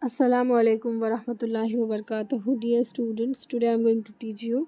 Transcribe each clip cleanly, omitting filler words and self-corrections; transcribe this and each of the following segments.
Assalamu alaikum wa rahmatullahi wa barakatuh. Dear students, today I am going to teach you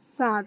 7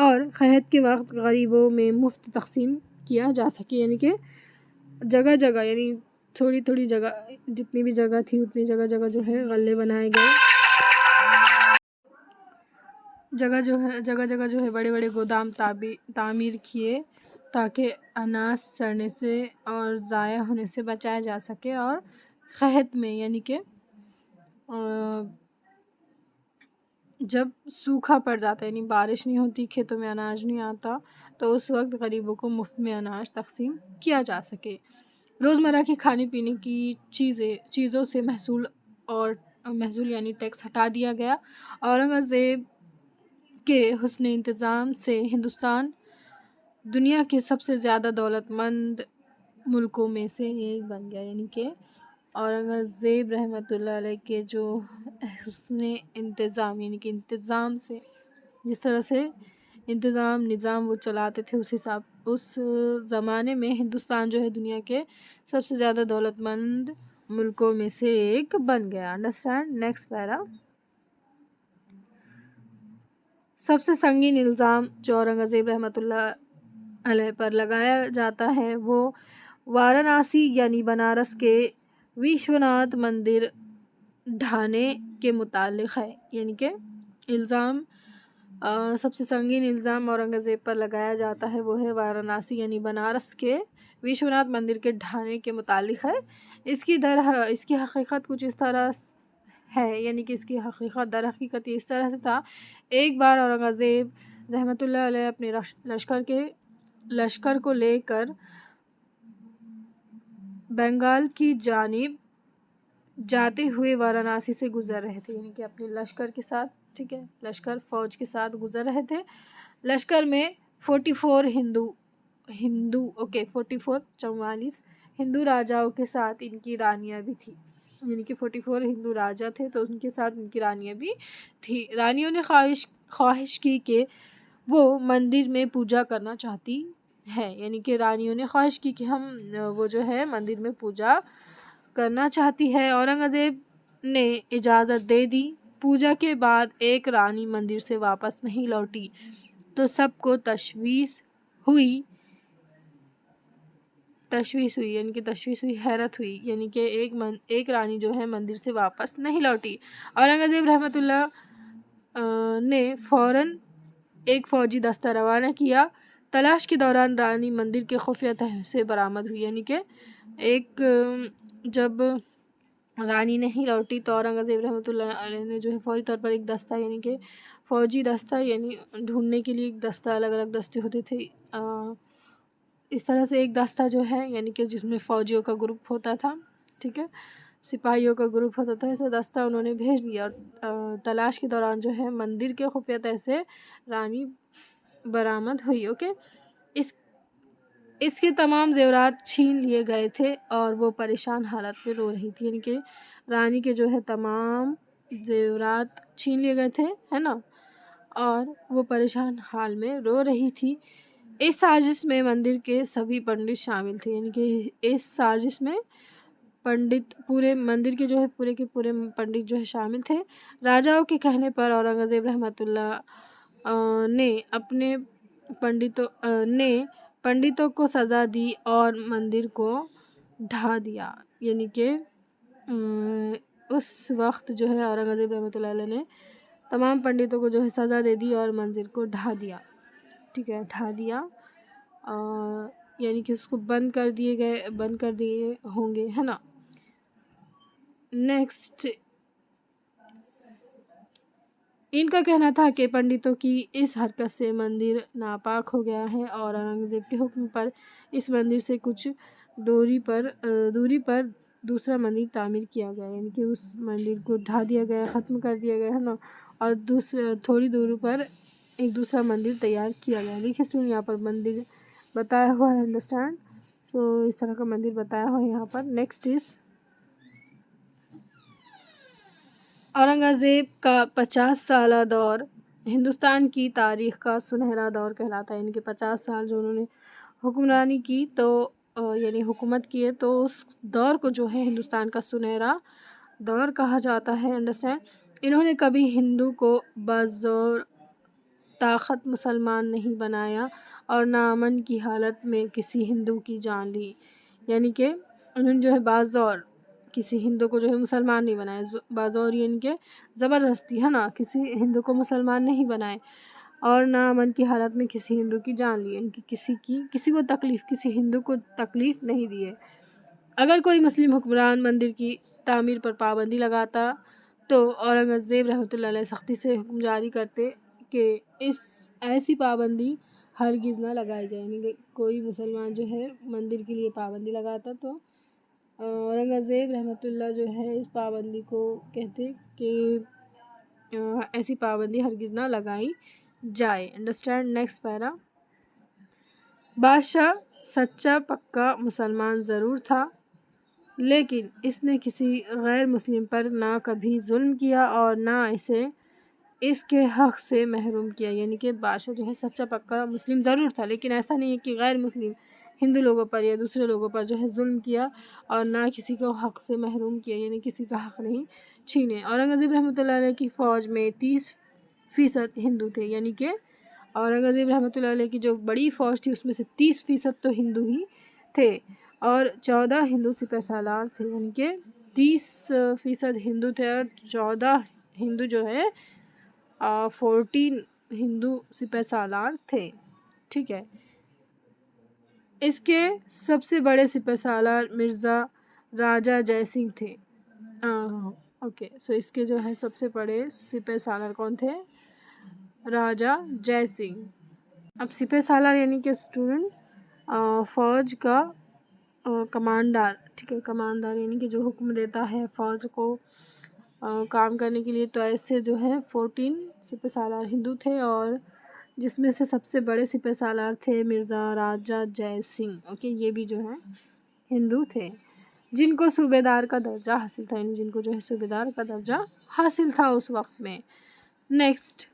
اور قحط کے وقت غریبوں میں مفت تقسیم کیا جا سکے، یعنی کہ جگہ جگہ، یعنی تھوڑی تھوڑی جگہ، جتنی بھی جگہ تھی اتنی جگہ جگہ جو ہے غلے بنائے گئے، جگہ جگہ جو ہے بڑے بڑے گودام تعمیر کیے تاکہ اناج سڑنے سے اور ضائع ہونے سے بچایا جا سکے، اور قحط میں یعنی کہ جب سوکھا پڑ جاتا ہے، یعنی بارش نہیں ہوتی، کھیتوں میں اناج نہیں آتا، تو اس وقت غریبوں کو مفت میں اناج تقسیم کیا جا سکے۔ روزمرہ کی کھانے پینے کی چیزوں سے محصول یعنی ٹیکس ہٹا دیا گیا۔ اورنگزیب کے حسن انتظام سے ہندوستان دنیا کے سب سے زیادہ دولت مند ملکوں میں سے ایک بن گیا، یعنی کہ اورنگزیب رحمۃ اللہ علیہ کے جو حسن انتظام، یعنی کہ انتظام سے، جس طرح سے نظام وہ چلاتے تھے، اس زمانے میں ہندوستان جو ہے دنیا کے سب سے زیادہ دولت مند ملکوں میں سے ایک بن گیا۔ انڈرسٹینڈ؟ نیکسٹ پیرا۔ سب سے سنگین الزام جو اورنگزیب رحمۃ اللہ علیہ پر لگایا جاتا ہے وہ وارانسی یعنی بنارس کے وشوناتھ مندر ڈھانے کے متعلق ہے، یعنی کہ سب سے سنگین الزام اورنگزیب پر لگایا جاتا ہے وہ ہے وارانسی یعنی بنارس کے وشوناتھ مندر کے ڈھانے کے متعلق ہے۔ اس کی حقیقت کچھ اس طرح ہے، یعنی کہ اس کی حقیقت در حقیقت اس طرح سے تھا۔ ایک بار اورنگزیب رحمۃ اللہ علیہ اپنے لشکر کو لے کر بنگال کی جانب جاتے ہوئے وارانسی سے گزر رہے تھے، یعنی کہ اپنے لشکر کے ساتھ، ٹھیک ہے، لشکر فوج کے ساتھ گزر رہے تھے۔ لشکر میں 44 ہندو راجاؤں کے ساتھ ان کی رانیاں بھی تھیں، یعنی کہ 44 ہندو راجا تھے تو ان کے ساتھ ان کی رانیاں بھی تھیں۔ رانیوں نے خواہش کی کہ وہ مندر میں پوجا کرنا چاہتی ہے، یعنی کہ رانیوں نے خواہش کی کہ وہ جو ہے مندر میں پوجا کرنا چاہتی ہے۔ اورنگزیب نے اجازت دے دی۔ پوجا کے بعد ایک رانی مندر سے واپس نہیں لوٹی تو سب کو تشویش ہوئی، حیرت ہوئی، یعنی کہ ایک رانی جو ہے مندر سے واپس نہیں لوٹی۔ اورنگزیب رحمۃ اللہ نے فوراً ایک فوجی دستہ روانہ کیا۔ تلاش کے دوران رانی مندر کے خفیہ تہوں سے برآمد ہوئی، یعنی کہ جب رانی نہیں لوٹی تو اورنگزیب رحمۃ اللہ علیہ نے جو ہے فوری طور پر ایک دستہ، یعنی کہ فوجی دستہ، یعنی ڈھونڈنے کے لیے ایک دستہ، الگ الگ دستے ہوتے تھے، اس طرح سے ایک دستہ جو ہے یعنی کہ جس میں فوجیوں کا گروپ ہوتا تھا، ٹھیک ہے، سپاہیوں کا گروپ ہوتا تھا، ایسا دستہ انہوں نے بھیج دیا، اور تلاش کے دوران جو ہے مندر کے خفیہ تہہ سے رانی برآمد ہوئی۔ اوکے، اس کے تمام زیورات چھین لیے گئے تھے اور وہ پریشان حالت میں رو رہی تھی، یعنی کہ رانی کے جو ہے تمام زیورات چھین لیے گئے تھے، ہے نا، اور وہ پریشان حال میں رو رہی تھی۔ اس سازش میں مندر کے سبھی پنڈت شامل تھے، یعنی کہ اس سازش میں پورے مندر کے جو ہے پورے کے پورے پنڈت جو ہے شامل تھے۔ راجاؤں کے کہنے پر اورنگزیب رحمۃ اللہ نے اپنے پنڈتوں کو سزا دی اور مندر کو ڈھا دیا، یعنی کہ اس وقت جو ہے اورنگزیب رحمۃ اللہ علیہ نے تمام پنڈتوں کو جو ہے سزا دے دی اور مندر کو ڈھا دیا، ٹھیک ہے، ڈھا دیا، یعنی کہ اس کو بند کر دیے ہوں گے، ہے نا۔ نیکسٹ، ان کا کہنا تھا کہ پنڈتوں کی اس حرکت سے مندر ناپاک ہو گیا ہے، اور اورنگزیب کے حکم پر اس مندر سے کچھ دوری پر دوسرا مندر تعمیر کیا گیا، یعنی کہ اس مندر کو ڈھا دیا گیا، ختم کر دیا گیا، ہے نا، اور تھوڑی دوری پر ایک دوسرا مندر تیار کیا گیا۔ دیکھیے سن، یہاں پر مندر بتایا ہوا ہے، انڈرسٹینڈ، سو اس طرح کا مندر بتایا ہوا ہے یہاں پر۔ نیکسٹ از اورنگزیب کا 50 سالہ دور ہندوستان کی تاریخ کا سنہرا دور کہلاتا ہے، یعنی کہ 50 سال جو انہوں نے حکمرانی کی تو یعنی حکومت کی ہے، تو اس دور کو جو ہے ہندوستان کا سنہرا دور کہا جاتا ہے، انڈرسٹینڈ۔ انہوں نے کبھی ہندو کو بزور طاقت مسلمان نہیں بنایا اور نہ امن کی حالت میں کسی ہندو کی جان لی، یعنی کہ انہوں نے جو ہے بازور کسی ہندو کو جو ہے مسلمان نہیں بنائے، بازور یعنی کہ زبردستی ہے نا، کسی ہندو کو مسلمان نہیں بنائے اور نہ امن کی حالت میں کسی ہندو کی جان لی، یعنی کہ کسی کو تکلیف، کسی ہندو کو تکلیف نہیں دیے۔ اگر کوئی مسلم حکمران مندر کی تعمیر پر پابندی لگاتا تو اورنگزیب رحمۃ اللہ علیہ سختی سے حکم جاری کرتے کہ ایسی پابندی ہرگز نہ لگائی جائے، یعنی کہ کوئی مسلمان جو ہے مندر کے لیے پابندی لگاتا تو اورنگزیب رحمۃ اللہ جو ہے اس پابندی کو کہتے کہ ایسی پابندی ہرگز نہ لگائی جائے۔ انڈرسٹینڈ نیکسٹ پیرا۔ بادشاہ سچا پکا مسلمان ضرور تھا، لیکن اس نے کسی غیر مسلم پر نہ کبھی ظلم کیا اور نہ اسے اس کے حق سے محروم کیا، یعنی کہ بادشاہ جو ہے سچا پکا مسلم ضرور تھا، لیکن ایسا نہیں ہے کہ غیر مسلم ہندو لوگوں پر یا دوسرے لوگوں پر جو ہے ظلم کیا اور نہ کسی کو حق سے محروم کیا، یعنی کسی کا حق نہیں چھینے۔ اورنگزیب رحمۃ اللہ علیہ کی فوج میں 30% ہندو تھے، یعنی کہ اورنگزیب رحمۃ اللہ علیہ کی جو بڑی فوج تھی اس میں سے 30% تو ہندو ہی تھے اور 14 ہندو سپہ سالار تھے، یعنی کہ 30% ہندو تھے اور 14 ہندو جو ہے 14 ہندو سپہ سالار تھے، ٹھیک ہے۔ اس کے سب سے بڑے سپہ سالار مرزا راجہ جے سنگھ تھے، اوکے سو اس کے جو ہے سب سے بڑے سپہ سالار کون تھے؟ راجہ جے سنگھ۔ اب سپہ سالار یعنی کہ اسٹوڈنٹ فوج کا کمانڈر، ٹھیک ہے، کمانڈر یعنی کہ جو حکم دیتا ہے فوج کو کام کرنے کے لیے، تو ایسے جو ہے 14 سپہ سالار ہندو تھے اور جس میں سے سب سے بڑے سپہ سالار تھے مرزا راجہ جے سنگھ، اوکے، یہ بھی جو ہے ہندو تھے جن کو صوبے دار کا درجہ حاصل تھا، یعنی جن کو جو ہے صوبے دار کا درجہ حاصل تھا اس وقت میں۔ نیکسٹ،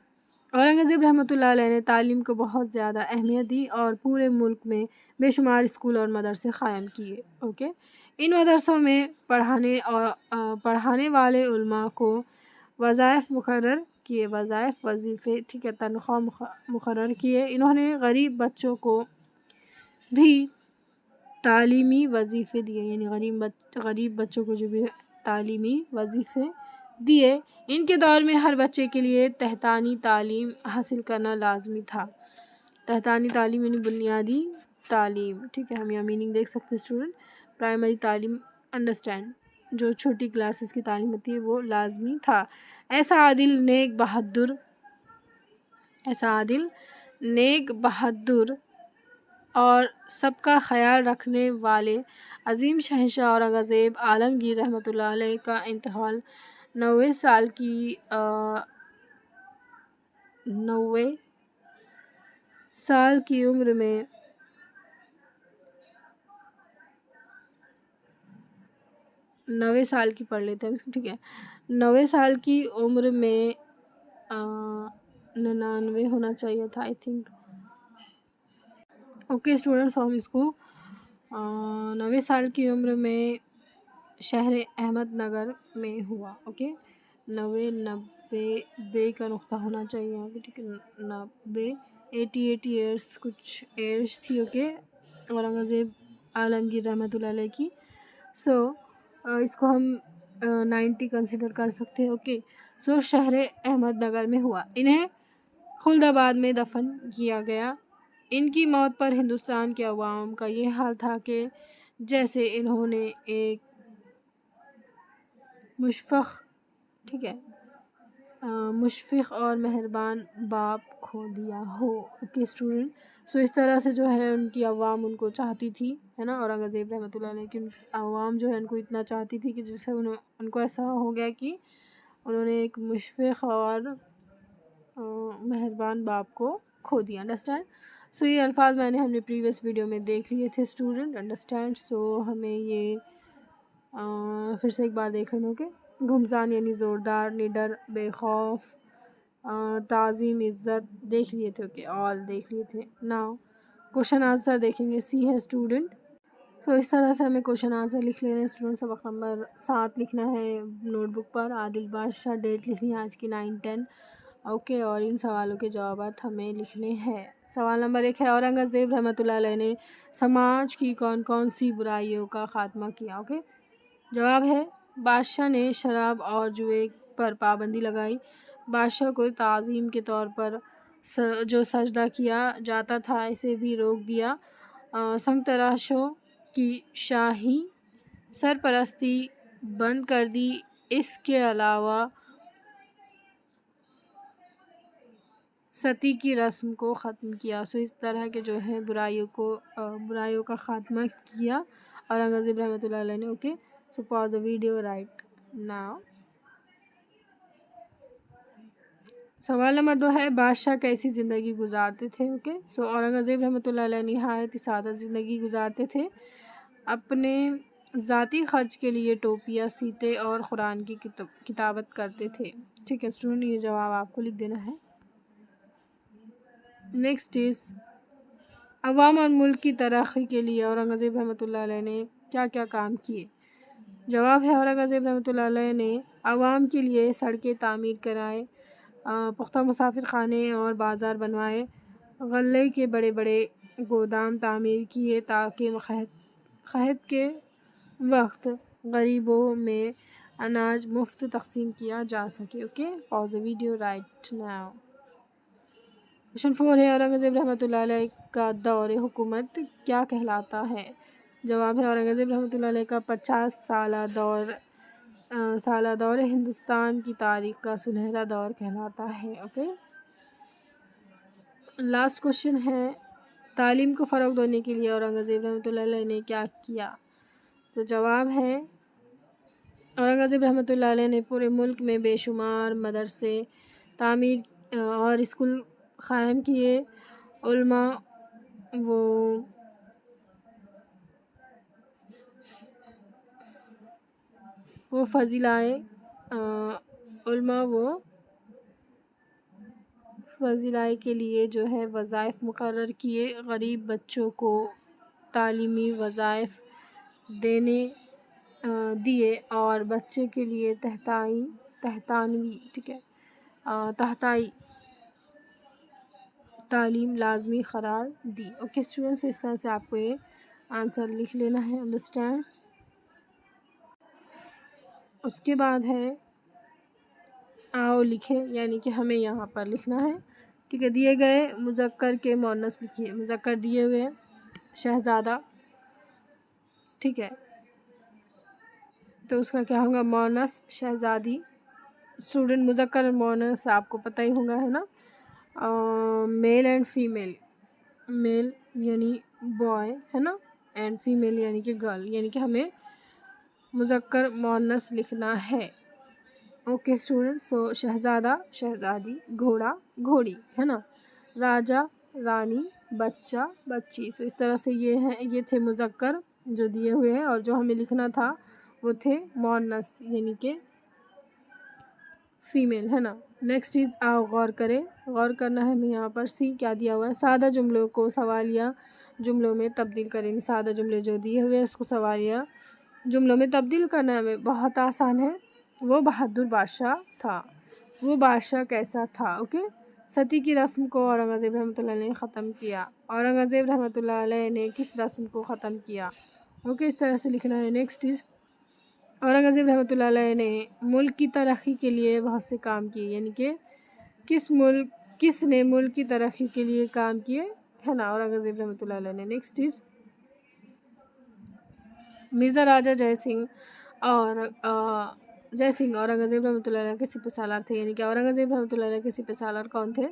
اورنگزیب رحمۃ اللہ علیہ نے تعلیم کو بہت زیادہ اہمیت دی اور پورے ملک میں بے شمار اسکول اور مدرسے قائم کیے، اوکے۔ ان مدرسوں میں پڑھانے والے علماء کو وظائف مقرر کیے، وظیفے، ٹھیک ہے، تنخواہ مقرر کیے۔ انہوں نے غریب بچوں کو بھی تعلیمی وظیفے دیے، یعنی غریب بچوں کو جو بھی تعلیمی وظیفے دیے۔ ان کے دور میں ہر بچے کے لیے تحتانی تعلیم حاصل کرنا لازمی تھا۔ تحتانی تعلیم یعنی بنیادی تعلیم، ٹھیک ہے، ہم یہاں میننگ دیکھ سکتے ہیں اسٹوڈنٹ۔ پرائمری تعلیم، انڈرسٹینڈ، جو چھوٹی کلاسز کی تعلیم ہوتی ہے وہ لازمی تھا۔ ایسا عادل نیک بہادر اور سب کا خیال رکھنے والے عظیم شہنشاہ اورنگزیب عالمگیر رحمۃ اللہ علیہ کا انتقال 90 سال کی عمر میں 90 سال کی پڑھ لیتے ہیں، ٹھیک ہے، 90 سال کی عمر میں 99 ہونا چاہیے تھا، آئی تھنک، اوکے اسٹوڈنٹس، ہم اس کو 90 سال کی عمر میں شہر احمد نگر میں ہوا، اوکے، 90 کا نقطہ ہونا چاہیے یہاں پہ، ٹھیک ہے، 88 ایئرس کچھ ایج تھی، اوکے، اورنگزیب عالمگیر رحمۃ اللہ علیہ کی، سو اس کو ہم 90 کنسیڈر کر سکتے ہیں، اوکے۔ سو شہر احمد نگر میں ہوا۔ انہیں خلد آباد میں دفن کیا گیا۔ ان کی موت پر ہندوستان کے عوام کا یہ حال تھا کہ جیسے انہوں نے ایک مشفق اور مہربان باپ کھو دیا ہو، اوکے اسٹوڈنٹ۔ سو اس طرح سے جو ہے ان کی عوام ان کو چاہتی تھی، ہے نا، اورنگزیب رحمۃ اللہ علیہ کی عوام جو ہے ان کو اتنا چاہتی تھی کہ جس سے ان کو ایسا ہو گیا کہ انہوں نے ایک مشفق اور مہربان باپ کو کھو دیا، انڈرسٹینڈ۔ سو یہ الفاظ میں نے ہم نے پریویس ویڈیو میں دیکھ لیے تھے اسٹوڈنٹ، انڈرسٹینڈ۔ سو ہمیں یہ پھر سے ایک بار دیکھ لینا، اوکے۔ گھمسان یعنی زوردار، نڈر بے خوف، تعظیم عزت دیکھ لیے تھے، اوکے، آل دیکھ لیے تھے۔ ناؤ کوشچن آنسر دیکھیں گے، سی ہے اسٹوڈنٹ۔ تو اس طرح سے ہمیں کوشچن آنسر لکھ لینا ہے اسٹوڈنٹ۔ سبق نمبر 7 لکھنا ہے نوٹ بک پر، عادل بادشاہ، ڈیٹ لکھنی ہے آج کی 9/10، اوکے، اور ان سوالوں کے جوابات ہمیں لکھنے ہیں۔ سوال نمبر 1 ہے اورنگزیب رحمۃ اللہ علیہ نے سماج کی کون کون سی برائیوں کا خاتمہ کیا؟ اوکے، جواب ہے بادشاہ نے شراب اور جوئے پر پابندی لگائی، بادشاہ کو تعظیم کے طور پر جو سجدہ کیا جاتا تھا اسے بھی روک دیا، سنگ تراشوں کی شاہی سرپرستی بند کر دی، اس کے علاوہ ستی کی رسم کو ختم کیا۔ سو اس طرح کے جو ہے برائیوں کا خاتمہ کیا اورنگزیب رحمۃ اللہ علیہ نے۔ Okay, so pause the video right now. سوال نمبر 2 ہے بادشاہ کیسی زندگی گزارتے تھے؟ اوکے، سو اورنگزیب رحمۃ اللہ علیہ نہایت سادہ زندگی گزارتے تھے، اپنے ذاتی خرچ کے لیے ٹوپیاں سیتے اور قرآن کی کتابت کرتے تھے۔ ٹھیک ہے اسٹوڈنٹ، یہ جواب آپ کو لکھ دینا ہے۔ نیکسٹ از عوام اور ملک کی ترقی کے لیے اورنگزیب رحمۃ اللہ علیہ نے کیا کیا کام کیے؟ جواب ہے اورنگزیب رحمۃ اللہ علیہ نے عوام کے لیے سڑکیں تعمیر کرائے، پختہ مسافر خانے اور بازار بنوائے، غلے کے بڑے بڑے گودام تعمیر کیے تاکہ قحط کے وقت غریبوں میں اناج مفت تقسیم کیا جا سکے۔ Okay, pause the video right now. Question 4 ہے اورنگزیب رحمۃ اللہ علیہ کا دور حکومت کیا کہلاتا ہے؟ جواب ہے اورنگزیب رحمۃ اللہ علیہ کا 50 سالہ دور ہندوستان کی تاریخ کا سنہرا دور کہلاتا ہے۔ اوکے، لاسٹ کوشچن ہے تعلیم کو فروغ دینے کے لیے اورنگزیب رحمۃ اللہ علیہ نے کیا کیا؟ تو جواب ہے اورنگزیب رحمۃ اللہ علیہ نے پورے ملک میں بے شمار مدرسے تعمیر اور اسکول قائم کیے، علماء وہ فضلائے کے لیے جو ہے وظائف مقرر کیے، غریب بچوں کو تعلیمی وظائف دیے اور بچے کے لیے تحتائی تعلیم لازمی قرار دی۔ اوکے اسٹوڈنٹس، اس طرح سے آپ کو یہ آنسر لکھ لینا ہے، انڈرسٹینڈ۔ اس کے بعد ہے آؤ لکھے، یعنی کہ ہمیں یہاں پر لکھنا ہے۔ ٹھیک ہے، دیے گئے مذکر کے مؤنث لکھیے۔ مذکر دیے ہوئے شہزادہ، ٹھیک ہے، تو اس کا کیا ہوگا؟ مؤنث شہزادی۔ اسٹوڈنٹ مذکر اور مؤنث آپ کو پتہ ہی ہوگا، ہے نا؟ میل اینڈ فیمیل، میل یعنی بوائے، ہے نا، اینڈ فیمیل یعنی کہ گرل، یعنی کہ ہمیں مذکر مؤنث لکھنا ہے۔ اوکے اسٹوڈنٹ، سو شہزادہ شہزادی، گھوڑا گھوڑی، ہے نا، راجا رانی، بچہ بچی۔ سو اس طرح سے یہ تھے مذکر جو دیے ہوئے ہیں، اور جو ہمیں لکھنا تھا وہ تھے مؤنث یعنی کہ فیمیل، ہے نا۔ نیکسٹ چیز آؤ غور کریں، غور کرنا ہے ہمیں یہاں پر سی کیا دیا ہوا ہے، سادہ جملوں کو سوالیہ جملوں میں تبدیل کریں۔ سادہ جملے جو دیے ہوئے ہیں اس کو سوالیہ جملوں میں تبدیل کرنا ہمیں بہت آسان ہے۔ وہ بہادر بادشاہ تھا، وہ بادشاہ کیسا تھا؟ اوکے، ستی کی رسم کو اورنگزیب رحمۃ اللہ علیہ نے ختم کیا، اورنگزیب رحمۃ اللہ علیہ نے کس رسم کو ختم کیا؟ اوکے، اس طرح سے لکھنا ہے۔ نیکسٹ از اورنگزیب رحمۃ اللہ علیہ نے ملک کی ترقی کے لیے بہت سے کام کیے، یعنی کہ کس نے ملک کی ترقی کے لیے کام کیے، ہے نا، اورنگزیب رحمۃ اللہ علیہ نے۔ نیکسٹ از مرزا راجہ جے سنگھ اورنگزیب رحمۃ اللہ علیہ کے سپہ سالار تھے، یعنی کہ اورنگزیب رحمۃ اللہ علیہ کے سپہ سالار کون تھے؟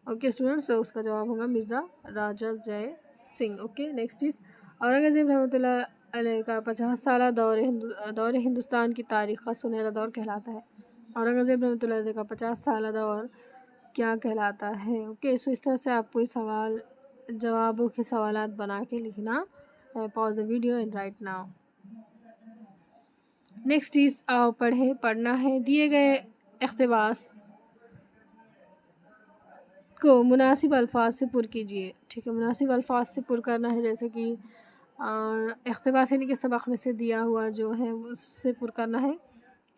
اوکے اسٹوڈنٹس، اس کا جواب ہوگا Mirza Raja Jai Singh. Okay, next is Aurangzeb رحمۃ اللہ علیہ کا 50 سالہ دور ہندوستان کی تاریخ کا سنہرا دور کہلاتا ہے۔ اورنگزیب رحمۃ اللہ علیہ کا 50 سالہ دور کیا کہلاتا ہے؟ اوکے، سو اس طرح سے آپ کو جوابوں کے سوالات بنا کے لکھنا ہے۔ Pause the video and write now. Next is آؤ پڑھنا ہے، دیے گئے اقتباس کو مناسب الفاظ سے پر کیجیے۔ ٹھیک ہے، مناسب الفاظ سے پر کرنا ہے، جیسے کہ اقتباس یعنی کہ سبق میں سے دیا ہوا جو ہے اس سے پر کرنا ہے۔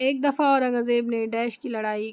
ایک دفعہ اورنگزیب نے ڈیش کی لڑائی